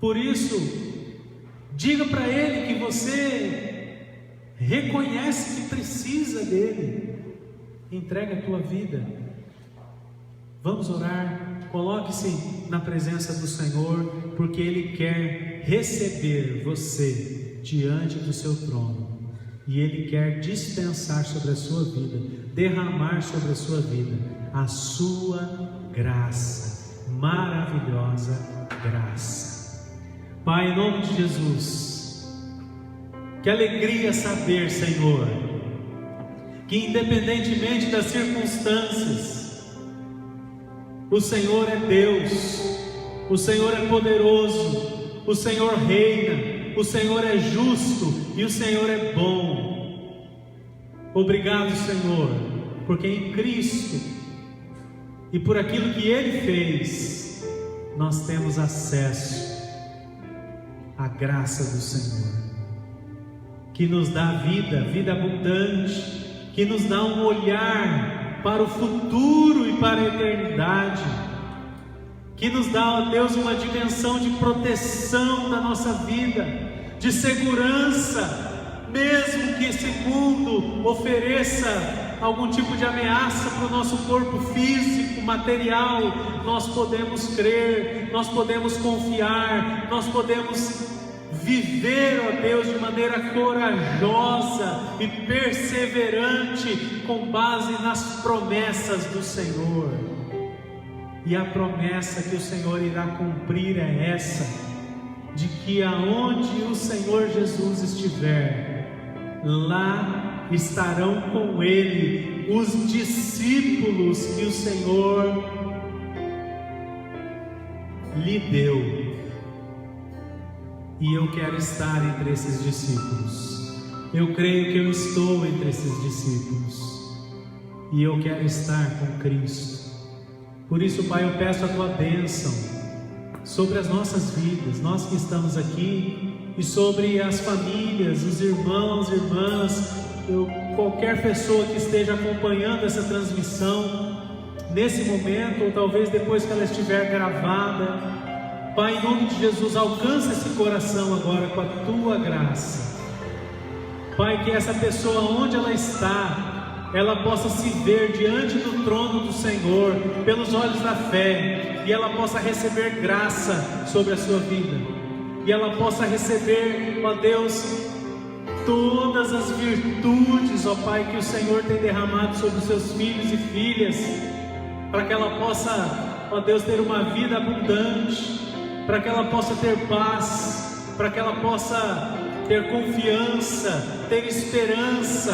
Por isso, diga para ele que você reconhece que precisa dele, entrega a tua vida. Vamos orar. Coloque-se na presença do Senhor, porque Ele quer receber você diante do seu trono. e Ele quer dispensar sobre a sua vida, derramar sobre a sua vida a sua graça, maravilhosa graça. Pai, em nome de Jesus, que alegria saber, Senhor, que independentemente das circunstâncias, o Senhor é Deus, o Senhor é poderoso, o Senhor reina, o Senhor é justo e o Senhor é bom. Obrigado, Senhor, porque em Cristo e por aquilo que Ele fez, nós temos acesso à graça do Senhor, que nos dá vida, vida abundante, que nos dá um olhar para o futuro e para a eternidade, que nos dá, ó Deus, uma dimensão de proteção da nossa vida, de segurança, mesmo que esse mundo ofereça algum tipo de ameaça para o nosso corpo físico, material, nós podemos crer, nós podemos confiar, nós podemos viver, ó Deus, de maneira corajosa e perseverante, com base nas promessas do Senhor. E a promessa que o Senhor irá cumprir é essa, de que aonde o Senhor Jesus estiver, lá estarão com Ele os discípulos que o Senhor lhe deu. E eu quero estar entre esses discípulos. Eu creio que eu estou entre esses discípulos, e eu quero estar com Cristo. Por isso, Pai, eu peço a Tua bênção sobre as nossas vidas, nós que estamos aqui, e sobre as famílias, os irmãos, irmãs, qualquer pessoa que esteja acompanhando essa transmissão, nesse momento, ou talvez depois que ela estiver gravada. Pai, em nome de Jesus, alcança esse coração agora com a Tua graça. Pai, que essa pessoa, onde ela está, ela possa se ver diante do trono do Senhor, pelos olhos da fé, e ela possa receber graça sobre a sua vida, e ela possa receber, ó Deus, todas as virtudes, ó Pai, que o Senhor tem derramado sobre os seus filhos e filhas, para que ela possa, ó Deus, ter uma vida abundante, para que ela possa ter paz, para que ela possa ter confiança, ter esperança,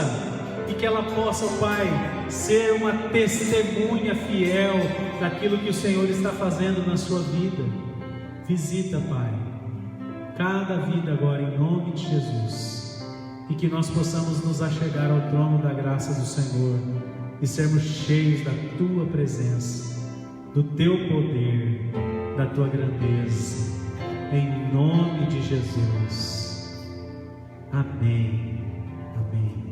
e que ela possa, Pai, ser uma testemunha fiel daquilo que o Senhor está fazendo na sua vida. Visita, Pai, cada vida agora em nome de Jesus, e que nós possamos nos achegar ao trono da graça do Senhor e sermos cheios da Tua presença, do Teu poder, da Tua grandeza, em nome de Jesus. Amém. Amém.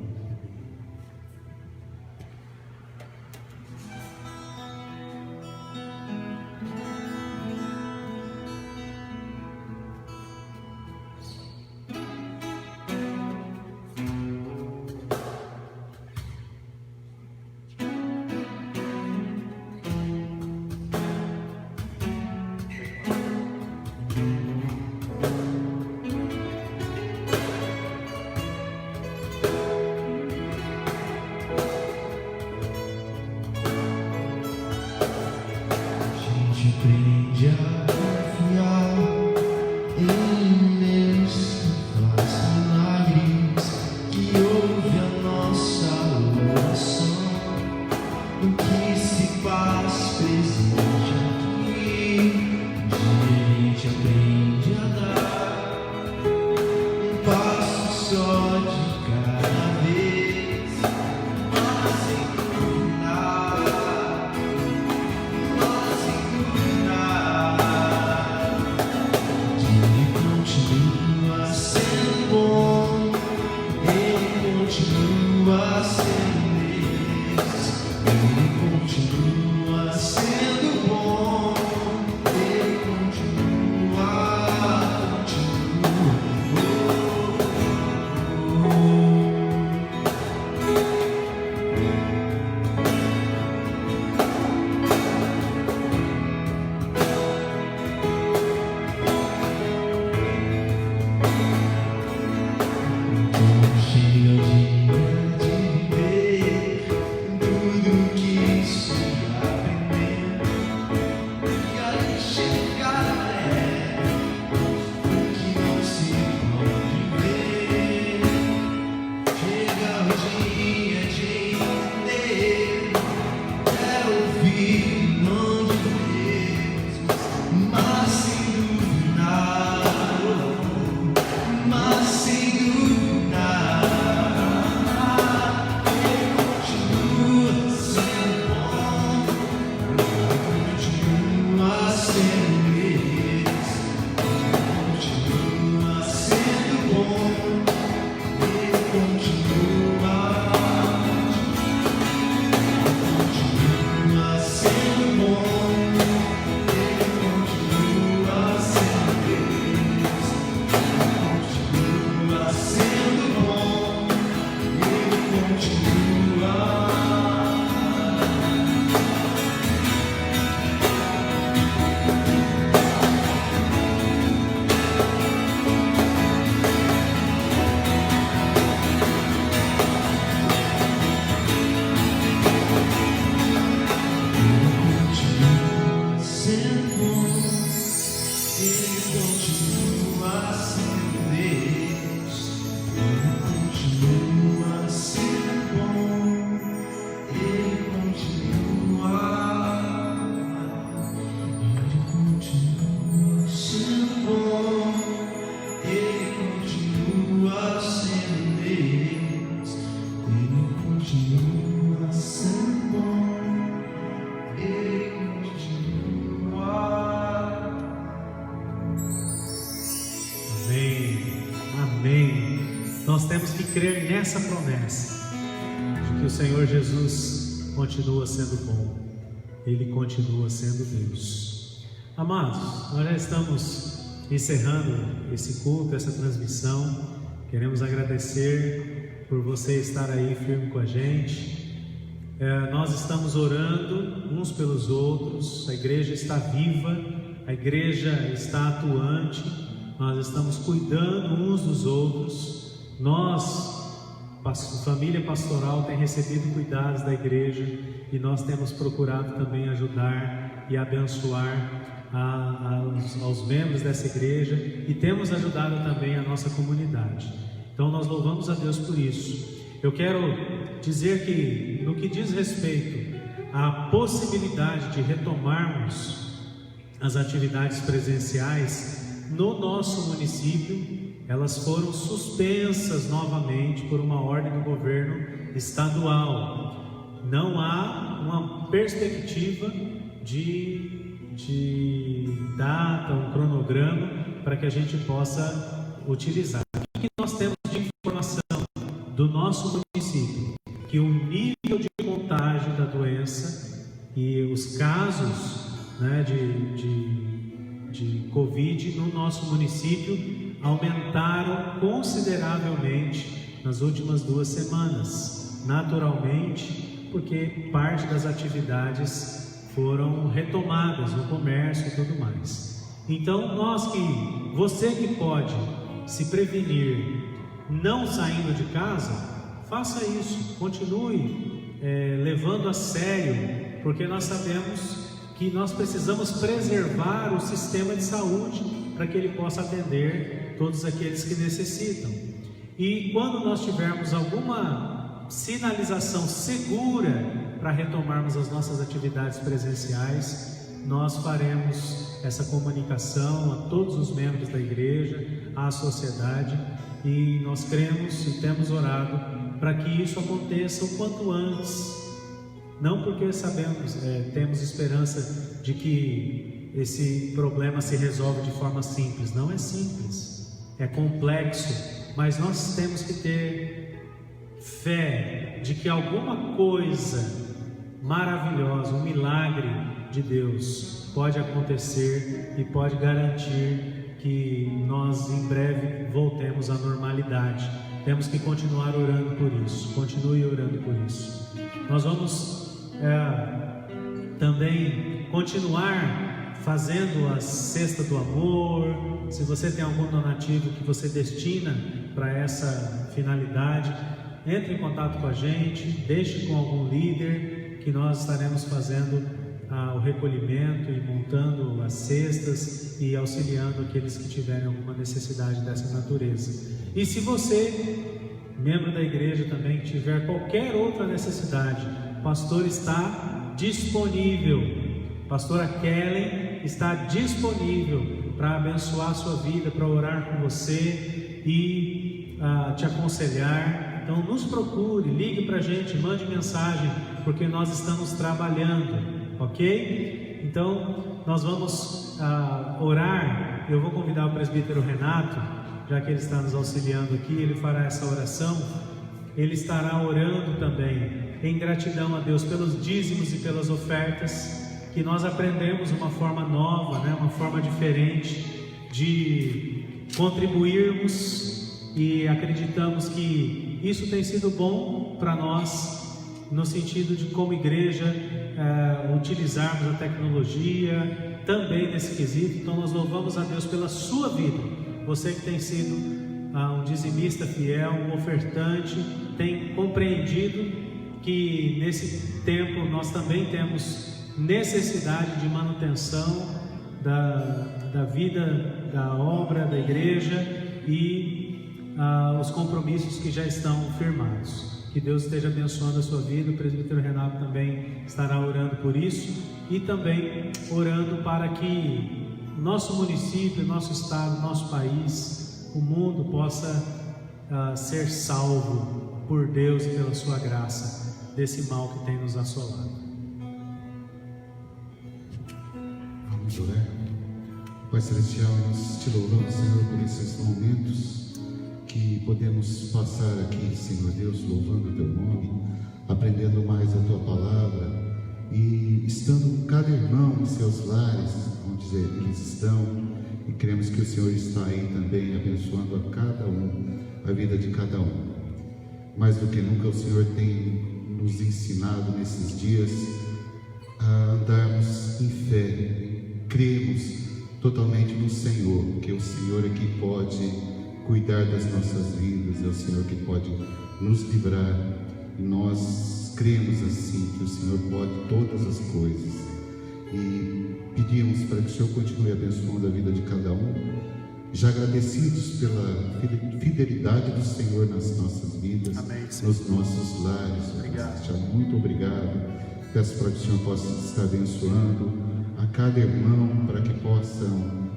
Nós temos que crer nessa promessa de que o Senhor Jesus continua sendo bom, Ele continua sendo Deus. Amados, nós já estamos encerrando esse culto, essa transmissão. Queremos agradecer por você estar aí firme com a gente. Nós estamos orando uns pelos outros, a igreja está viva, a igreja está atuante, nós estamos cuidando uns dos outros. Nós, família pastoral, tem recebido cuidados da igreja e nós temos procurado também ajudar e abençoar aos membros dessa igreja e temos ajudado também a nossa comunidade. Então nós louvamos a Deus por isso. Eu quero dizer que no que diz respeito à possibilidade de retomarmos as atividades presenciais no nosso município, elas foram suspensas novamente por uma ordem do governo estadual. Não há uma perspectiva de data, um cronograma para que a gente possa utilizar. O que nós temos de informação do nosso município? Que o nível de contágio da doença e os casos, né, de Covid no nosso município aumentaram consideravelmente nas últimas 2 semanas, naturalmente, porque parte das atividades foram retomadas no comércio e tudo mais. Então, você que pode se prevenir não saindo de casa, faça isso, continue levando a sério, porque nós sabemos que nós precisamos preservar o sistema de saúde para que ele possa atender todos aqueles que necessitam. E quando nós tivermos alguma sinalização segura para retomarmos as nossas atividades presenciais, nós faremos essa comunicação a todos os membros da igreja, à sociedade, e nós cremos e temos orado para que isso aconteça o quanto antes. Não porque sabemos, temos esperança de que esse problema se resolve de forma simples. Não é simples, é complexo, mas nós temos que ter fé de que alguma coisa maravilhosa, um milagre de Deus pode acontecer e pode garantir que nós em breve voltemos à normalidade. Temos que continuar orando por isso, continue orando por isso. Nós vamos também continuar fazendo a cesta do amor. Se você tem algum donativo que você destina para essa finalidade, entre em contato com a gente, deixe com algum líder que nós estaremos fazendo o recolhimento e montando as cestas e auxiliando aqueles que tiverem alguma necessidade dessa natureza. E se você, membro da igreja também, tiver qualquer outra necessidade, o pastor está disponível. Pastora Kellen está disponível para abençoar a sua vida, para orar com você e te aconselhar. Então nos procure, ligue para a gente, mande mensagem, porque nós estamos trabalhando, ok? Então nós vamos orar. Eu vou convidar o presbítero Renato, já que ele está nos auxiliando aqui, ele fará essa oração. Ele estará orando também em gratidão a Deus pelos dízimos e pelas ofertas, que nós aprendemos uma forma nova, uma forma diferente de contribuirmos, e acreditamos que isso tem sido bom para nós, no sentido de, como igreja, utilizarmos a tecnologia também nesse quesito. Então nós louvamos a Deus pela sua vida, você que tem sido um dizimista fiel, um ofertante, tem compreendido que nesse tempo nós também temos necessidade de manutenção da vida, da obra da igreja e os compromissos que já estão firmados. Que Deus esteja abençoando a sua vida. O presbítero Renato também estará orando por isso e também orando para que nosso município, nosso estado, nosso país, o mundo possa ser salvo por Deus e pela sua graça desse mal que tem nos assolado. Vamos orar. Pai Celestial, nós te louvamos, Senhor, por esses momentos que podemos passar aqui, Senhor Deus, louvando o teu nome, aprendendo mais a tua palavra e estando cada irmão em seus lares, onde eles estão. E cremos que o Senhor está aí também abençoando a cada um, a vida de cada um. Mais do que nunca o Senhor tem nos ensinado nesses dias a andarmos em fé. Cremos totalmente no Senhor, que o Senhor é que pode cuidar das nossas vidas, é o Senhor que pode nos livrar. E nós cremos assim, que o Senhor pode todas as coisas. E pedimos para que o Senhor continue abençoando a vida de cada um, já agradecidos pela fidelidade do Senhor nas nossas vidas. Amém, nos nossos lares. Obrigado. Muito obrigado. Peço para que o Senhor possa estar abençoando a cada irmão, para que possam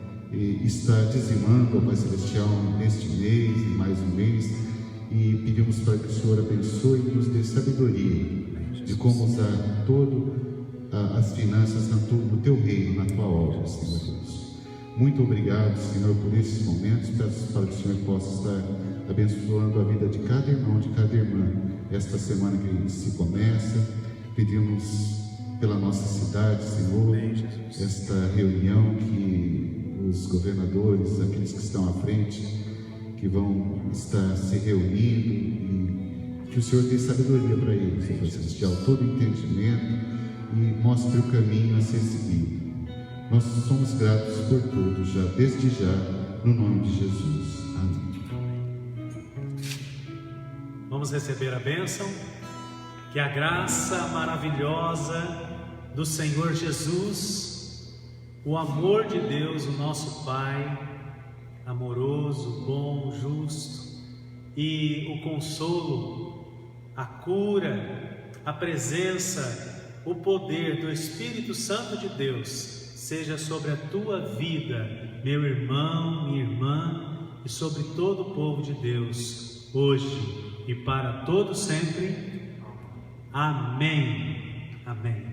estar dizimando ao Pai Celestial neste mês e mais um mês, e pedimos para que o Senhor abençoe e nos dê sabedoria de como usar as finanças no teu reino, na tua obra, Senhor Deus. Muito obrigado, Senhor, por esses momentos. Peço para que o Senhor possa estar abençoando a vida de cada irmão, de cada irmã, esta semana que se começa. Pedimos pela nossa cidade, Senhor, esta reunião que os governadores, aqueles que estão à frente, que vão estar se reunindo, e que o Senhor dê sabedoria para eles, Pai Celestial, todo entendimento, e mostre o caminho a ser seguido. Nós somos gratos por tudo, já desde já, no nome de Jesus. Amém. Vamos receber a bênção. Que a graça maravilhosa do Senhor Jesus, o amor de Deus, o nosso Pai, amoroso, bom, justo, e o consolo, a cura, a presença, o poder do Espírito Santo de Deus seja sobre a tua vida, meu irmão, minha irmã, e sobre todo o povo de Deus, hoje e para todo sempre. Amém. Amém.